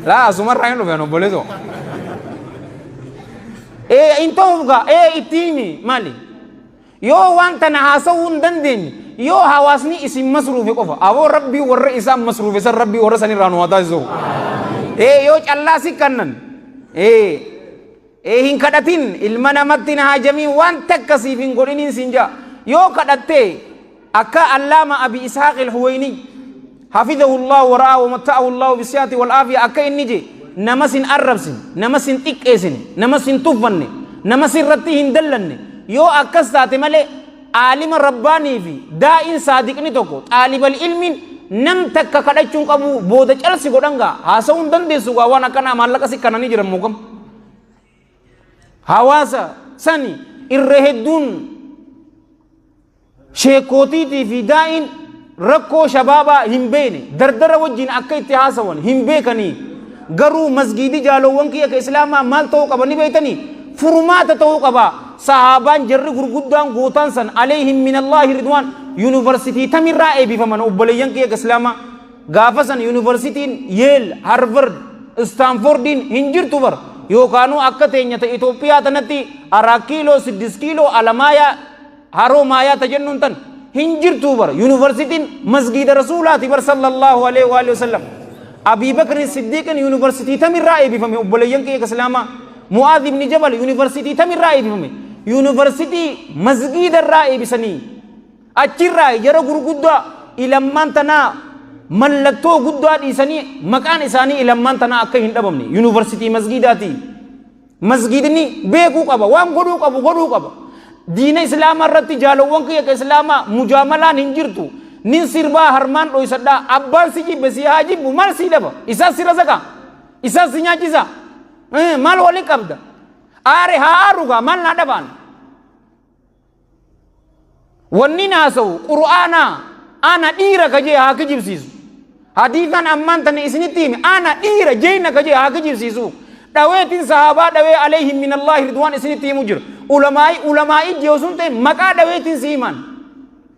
لا سمر راينو بينو بوليزو intoga itimi mali yo wanta na hasawun dandin yo hawasni isim masrufi qofa abo rabbi warra isam masrufi sar rabbi warra sani ranu wata zo yo challa sikannan hin kadatin ilmana matina hajami wanta kasifin godinin sinja yo kadatte akka allama abi ishaq al-huwaini hafizahu allah wa ra'a wa mata'ahu allah bisiyati wal afiya akka innije namasin arrabsin namasin tiqqesin namasin tuffanne namasin ratti hin dallanne yo akkas taate male alima rabbani fi da'in sadiqni tokko talibal ilmin nam takka kadachun qabu boda calsi godanga hasawun dandeessu ga wana kana mallaka sikkanani jiran mugam hawasa sani irreheddun sheekotiti fi da'in rakko shababa himbene dardara wajjin akka itti hasawan himbekani garu masjidi jalowwan kiyya ka islama mal ta'uu qaba ni beeytani furumaata ta'uu qaba sahaban jarri gurguddaan gootan san alayhim min allahi ridwan university tamirraa eebifaman obboleeyyan kiyya ka islama gaafa san universityin yale harvard stanfordin hin jirtu bar yookaanu akka teenya ta Itoophiyaa tanatti araa kiiloo 6 kiiloo alamaya haroo maayaa tajannun tan hin jirtu bar universityin masjida rasuulaati bar sallallahu alayhi wa sallam أبي بكر الصديق يونيفرسيتي تمر رأي بفمي أبوليان كي كسلاما معاذ بن جبل يونيفرسيتي تمر رأي بفمي يونيفرسيتي مسجد الرأي بسني أشير رأي جرى غرقودا إلى من تنا ملتو غدا إساني مكان إساني إلى من تنا أكهين دبمني يونيفرسيتي مسجداتي مسجدني بيكو كبا وام غدو كبا دين إسلام الرتي جالوان كي كسلاما مجاملة ننجرتو nin sirba harman do isadda abbal siji besi haji bu mal silaba isa sirazaka isa sinyajiza mal wali kabda are haruga mal nadaban wanni naso qur'ana ana dira kaje hakijibsisu hadithan amman tan isnitimi ana dira jeena kaje hakijibsisu dawetin sahaba dawe alaihim min allah ridwan isnitimi mujir ulamai jewsunte maka dawetin siman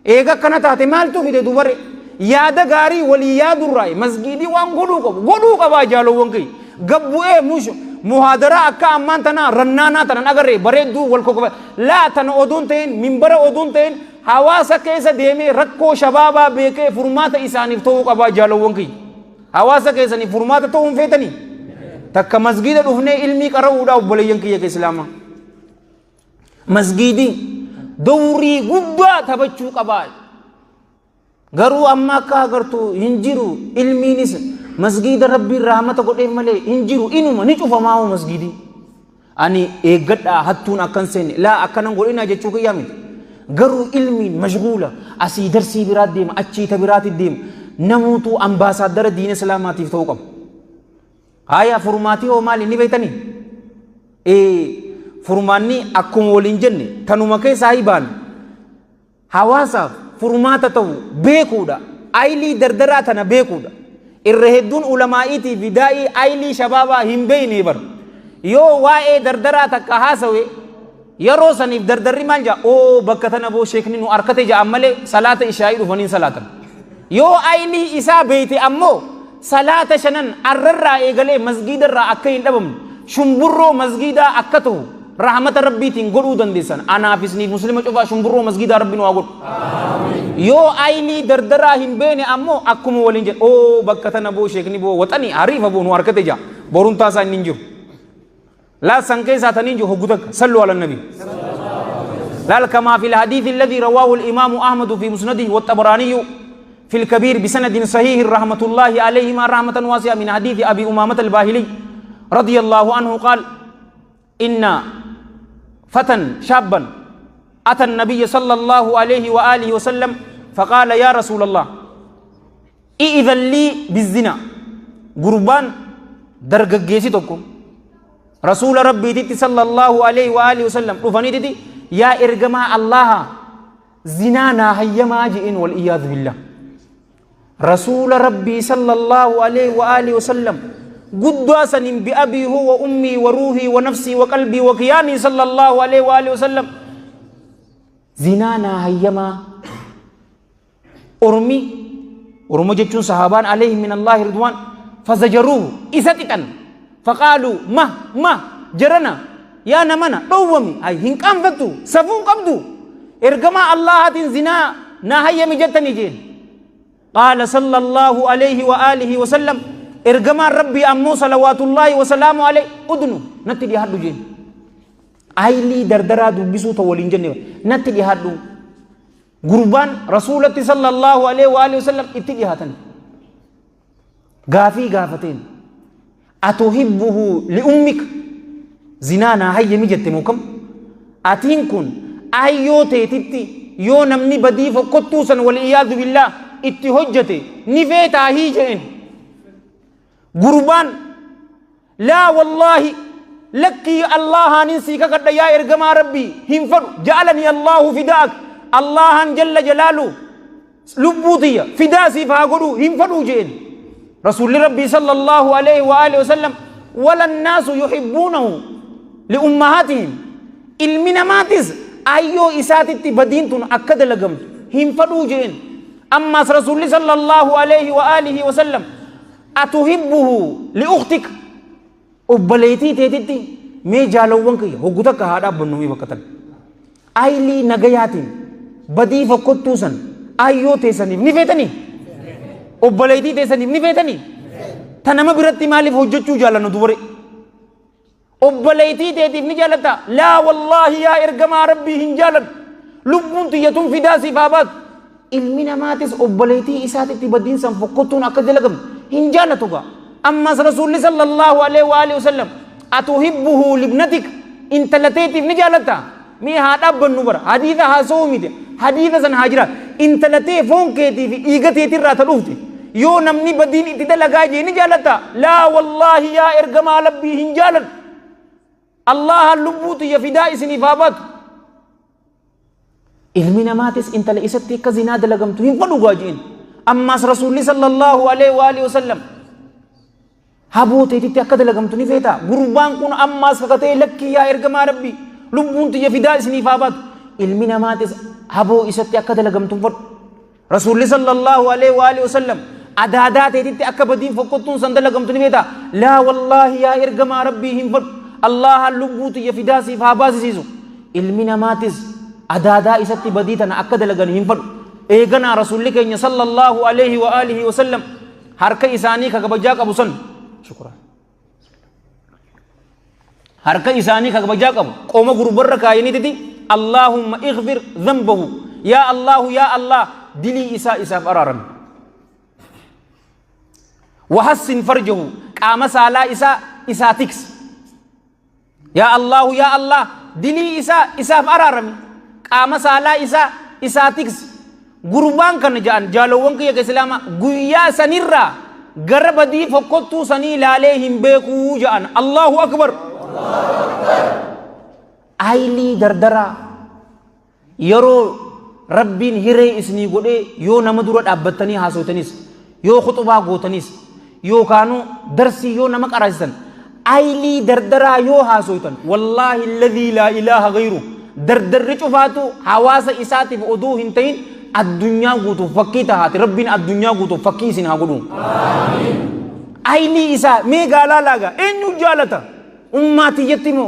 ega kana taate maaltu fide dubare yaada gaari wali yaadurraay masjidi waan goduu qaba jaalowwan kay gabbu'ee musho muhadara akka amman tana rannana tana agarre bareedu wal kokoba la tana odun teen minbara odun teen hawaasa keessa deeme rakkoo shababa beekee furmaata isaaniif ta'uu qaba jaalowwan kay hawaasa keessanii furmaata ta'uun feetanii takka masjida dhufnee ilmii qara'uudhaaf obboleeyyan kiyya ka islaama masjidi dawrii guddaa taphachuu qabaa garuu amma akka agartu hin jiru ilmiinis masjida rabbiin rahmata godheef malee hin jiru inuma ni cufamaa masjidi ani eeggadhaa hattuun akkan seenne laa akkanan godhina jechuu kiyyaa miti garuu ilmiin mashguula asii darsii biraat deema achii ta biraati deema namuutu ambaasaadara diina islaamaatiif ta'uu qaba haya furmaatii hoo maali ni beeytanii furmaanni akkuma waliin jenne tanuma keessaa hibaan hawaasaaf furmaata ta'u beekuudha aylii dardaraa tana beekuudha irra hedduun ulamaa'iitii fi daa'ii aylii shabaabaa hin beeyne bar yoo waa'ee dardaraa takka haasawe yeroo saniif dardarri maal jaa oo bakka tana boo sheekni nu arkate ja'an malee salaata ishaa'ii dhufaniin salaatan yoo aylii isaa beeyte ammoo salaata shanan arrarraa eegalee masgiidarraa akka hin dhabamne shumburroo masgiidaa akka ta'u rahmata rabbiitiin godhuu dandeessan anaafisniif muslima cufaa shumburroo masgiidaa rabbiin waa godhu yoo aylii dardaraa hin beene ammoo akkuma waliin jedhe oo bakka tana boo sheekni boo waxanii hariifa boo nu harkate jaa boruun taasaa inni hin jiru laa san keessaa taniin jiru hoggu takka sallu ala nabi laal kamaa fi الحديث الذي رواه الإمام أحمد في مسنده والطبراني في الكبير بسند صحيح رحمة الله عليهما رحمة واسعة من حديث أبي أمامة الباهلي رضي الله عنه قال إن فتى شابا أتى النبي صلى الله عليه وآله وسلم فقال يا رسول الله إذن لي بالزنا قربان درجيسي تكو رسول ربي تتي صلى الله عليه وآله وسلم رفني تتي يا إرجما الله زنانا هيما جئن والإياذ بالله رسول ربي صلى الله عليه وآله وسلم قدواسا بأبي هو وأمي وروحي ونفسي وقلبي وكياني صلى الله عليه وآله وسلم زنانا هيما أرمي جتشون صحابان عليهم من الله رضوان فزجروه إساتكن فقالوا ما جرنا يا نمنا دومي أي هنك أنفتو سفون قبدو إرجما الله زنا نهاية مجتني جين قال صلى الله عليه وآله وسلم إرجما ربي أمو صلوات الله وسلامه عليه أدنو نتي دي هادو جين أيلي دردرا دبسو تولين جنة نتي دي هادو قربان رسولة صلى الله عليه وآله وسلم اتي هاتن غافتين أتحبه لأمك زنانا هيا مجت موكم أتين كن أيو تيتي يو نمني بدي فقطوسا والعياذ بالله اتي حجتي نفيتا هي جين قربان لا والله لكي الله ننسيك قد يا إرقما ربي هنفر جعلني الله فداك الله جل جلاله لبوطية فداسي فاقلو هنفروا جين رسول ربي صلى الله عليه وآله وسلم ولا الناس يحبونه لأمهاتهم المنا ماتز أيو إساتي بدينتون أكد لقم هنفروا جين أما رسول صلى الله عليه وآله وسلم أتحبه لأختك أبليتي تيتي مي جالوان كي هقودك هذا بنومي وقتل أيلي نجياتين بدي فقطوسن أيو تيسني نفيتني أبليتي تيسني نفيتني تنام برتي مالي فوجتشو جالنا دوره أبليتي تيتي نجالتا لا والله يا إرجما ربي هنجالن لبون تيتون في داسي فابات المنا ماتس أبليتي إساتي بدين سن فقطون أكد لقم هنجالتوغا أما رسول صلى الله عليه وآله وسلم أتحبه لابنتك انت لتيتي نجالتا مي هذا بنوبر حديث هاسومي حديث سن هاجرة انت لتي فون كيتي في إيغتيتي راتلوفتي يو نمني بدين اتدى لغاجي نجالتا لا والله يا إرقما لبي هنجالت الله اللبوت يفداء سنفابات ilmi namaatis intala isatti akka zinaa dalagamtu hin fadhu gaajin ammas rasuulli sallallahu alaihi wa alihi wasallam habooteetitti akka dalagamtu ni feeta gurbaan kun ammas kakatee lakki yaa ergamaa rabbi lubbuun tiyya fidaa isiniif haa baatu ilmi namaatis haboo isatti akka dalagamtu fadhu rasuulli sallallahu alaihi wa alihi wasallam adaadaa teetitti akka badiin fokkottuun san dalagamtu ni feeta laa wallaahi yaa ergamaa rabbii hin fadhu allaha lubbuu tiyya fidaa siif haa baasisiisu ilmi namaatis adaadaa isatti badii tana akka dalagan hin fadhu eeganaa rasuulli keenya sallallahu alaihi wa alihi wasallam harka isaanii kabajaa qabu san shukran harka isaanii kabajaa qabu qooma gurbarra kaayaniiti allahumma ighfir dhanbahu ya allah dilii isaaf araaram وحسن فرجه قام سالا إسا تكس يا الله دلي إسا فرارمي قام سالا إسا تكس قربان كان جالوان كي كسلاما قويا سنرى قرب دي فقطو سني لاليهم بيكو جان الله أكبر أيلي دردرا يرو ربين هيري اسني قولي يو نمدورت أبتني حاسوتنيس يو خطبا قوتنيس يو كانوا درسي يو نمك أرازتن أيلي دردرا يو حاسوتن والله الذي لا إله غيره دردر رجفاتو حواس إساتي فأدو هنتين الدنيا قوتو فكيتا هاتي ربين الدنيا قوتو فكيسين هاقودون آمين أيلي إسا ميقالا لاغا إنو جالتا أماتي يتمو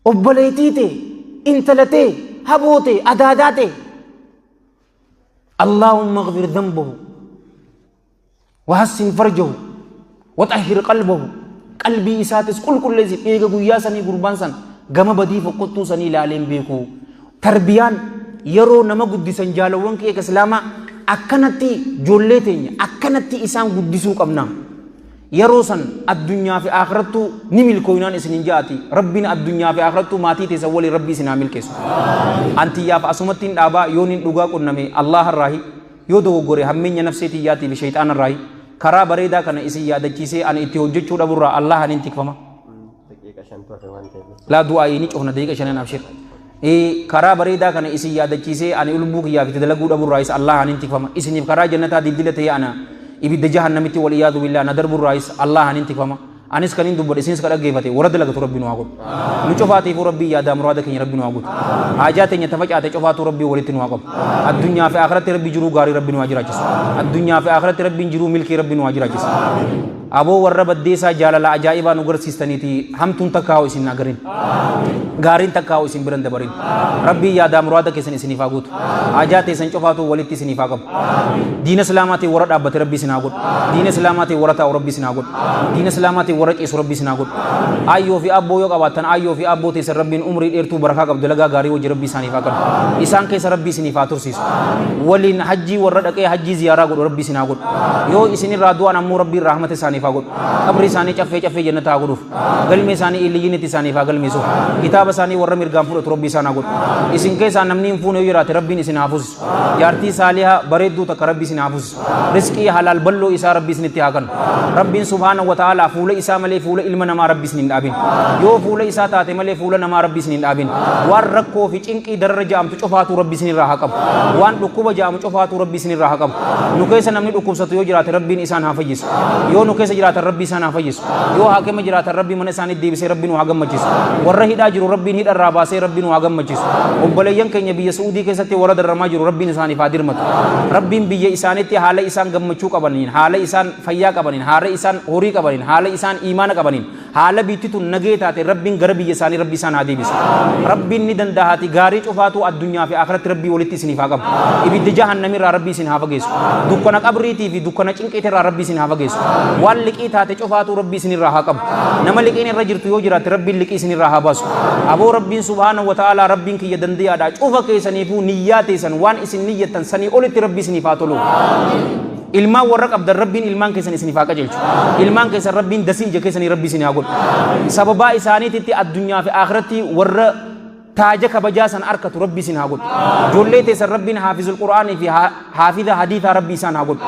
أبليتيتي انتلتي هبوتي أداداتي اللهم اغفر ذنبه وحسن فرجه وطهر قلبه قلبي إساتس كل لذي إيغا قويا سني قربان سن غم بدي فقطو سني لالين بيكو تربيان يرو نما قدسان جالوان كي كسلاما أكنتي جولتين أكنتي إسان قدسو قبنا يرو سن الدنيا في آخرتو نميل كوينان إسنين جاتي ربنا الدنيا في آخرتو ماتي تسولي ربي سنامل كيسو أنتي يا فأسمتين أبا يونين لغا قنمي الله الراهي يودو غوري همين نفسيتي ياتي لشيطان الراهي كرا بريدا كان إسي يادجيسي أن إتيوجد شورا برا الله هننتك فما لا دعائي نيك أهنا ديك شنان أبشر كرا بريدا كان إسي يادجيسي أن يلبوك يا بتدلقود أبو الرئيس الله هننتك فما إسني كرا جنتا دلدلتي أنا إبي دجهنم تي والعياذ بالله ندرب الرئيس الله هننتك فما anis kan hin dubbadhe isinis kan dhaggeeffate warra dalagatu rabbi nu haa godhu nu cufaatiif rabbi yaada muraada keenya rabbi nu haa godhu haajaa teenya tafacaate cufaatu rabbi walitti nu haa qabu addunyaa fi akhiratti rabbi jiruu gaarii rabbi nu haa jiraachisu addunyaa fi akhiratti rabbiin jiruu milkii rabbi nu haa jiraachisu aboo warra baddeessaa jaalala ajaa'ibaa nu garsiistaniiti hamtuun takkaa'u isin agarin gaariin takkaa'u isin biran dabarin rabbi yaada muraada keessan isiniif haa guutu haajaa teessan cufaatu walitti isiniif haa qabu diina islaamaatiin warra dhaabbate rabbi isin haa godhu diina islaamaatiin warra taa'u rabbi isin haa godhu diina islaamaatiin warra ciisu rabbi isin haa godhu ayyoo fi abboo yoo qabaattan ayyoo fi abboo teessan rabbiin umrii dheertuu barakaa qabdu dalagaa gaarii wajji rabbi isaaniif haa kennu isaan keessa rabbi isiniif haa tursiisu waliin hajjii warra dhaqee hajjii ziyaaraa godhu rabbi isin haa godhu yoo isinirraa du'an ammoo rabbiin rahmata isaaniif haa godhu qabri isaanii caffee jannata haa godhuuf galmee isaanii illiyyinitti isaaniif haa galmeessu kitaaba isaanii warra mirgaan fudhatu rabbi isaan haa godhu isin keessaa namni hin fuune yoo jiraate rabbiin isin haa fuusisu jaartii saalihaa bareedduu takka rabbi isin haa fuusisu rizqii halaal balloo isaa rabbi isinitti haa kennu rabbiin subhaanahu wa ta'aalaa fuula isaa malee fuula ilma namaa rabbi isin hin dhaabin yoo fuula isaa taate malee fuula namaa rabbi isin hin dhaabin waan rakkoo fi cinqii darara ja'amtu cufaatu rabbi isin irraa haa qabu waan dhukkuba ja'amu cufaatu rabbi isin irraa haa qabu nu keessa namni dhukkubsatu yoo jiraate rabbiin isaan haa fayyisu yoo nu keessa jiraatan rabbi isaan haa fayyisu yoo haakima jiraatan rabbi mana isaanii deebisee rabbi nu haa gammachiisu warra hidhaa jiru rabbiin hidharraa baasee rabbi nu haa gammachiisu obboleeyyan keenya biyya Suudii keessatti warra dararamaa jiru rabbiin isaaniif haa dirmatu rabbiin biyya isaaniitti haala isaan gammachuu qabaniin haala isaan fayyaa qabaniin haala isaan horii qabaniin haala isaan iimaana qabaniin haala biittitu nagee taate rabbiin gara biyya isaanii rabbi isaan haa deebisu rabbiin ni danda'aati gaarii cufaatu addunyaa fi akhiratti rabbii walitti isiniif haa qabu ibidda jahannamirraa rabbi isin haa fageessu dukkana qabriitii fi dukkana cinqiitirraa rabbi isin haa fageessu waan liqii taate cufaatu rabbi isinirraa haa qabu nama liqiin irra jirtu yoo jiraate rabbiin liqii isinirraa haa baasu aboo rabbiin subhaanahu wa ta'aalaa rabbiin kiyya dandayaadha cufa keessaniifuu niyyaa teessan waan isin niyyattan sanii olitti rabbi isiniif haa tolu ilmaan warra qabdan rabbiin ilmaan keessan isiniif haa qajeelchu ilmaan keessan rabbiin dasii ija keessanii rabbi isin haa godhu sababaa isaaniititti addunyaa fi akhiratti warra taaja kabajaa san arkatu rabbi isin haa godhu ijoollee teessan rabbiin haafizul qur'aanii fi haafidha hadiithaa rabbi isaan haa godhu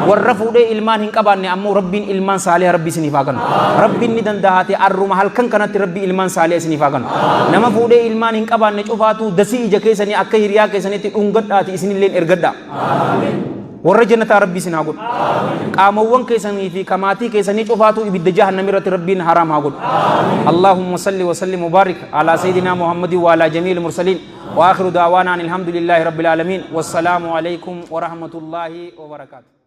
warra fuudhee ilmaan hin qabaanne ammoo rabbiin ilmaan saaliha rabbi isiniif haa kennu rabbiin ni dandahaate arruma halkan kanatti rabbi ilmaan saaliha isiniif haa kennu nama fuudhee ilmaan hin qabaanne cufaatu dasii ija keessanii akka hiriyaa keessanitti dhungadhaati isinilleen ergadha warra jannataa rabbi isin haa godhu qaamawwan keessanii fi kamaatii keessanii cufaatu ibidda jahannamirratti rabbiin haraam haa godhu allahumma salli wa sallim wa barik ala sayyidina muhammadin wa ala jamiil mursaliin wa akhiru da'wana alhamdulillahi rabbil alamin wassalamu alaykum wa rahmatullahi wa barakatuh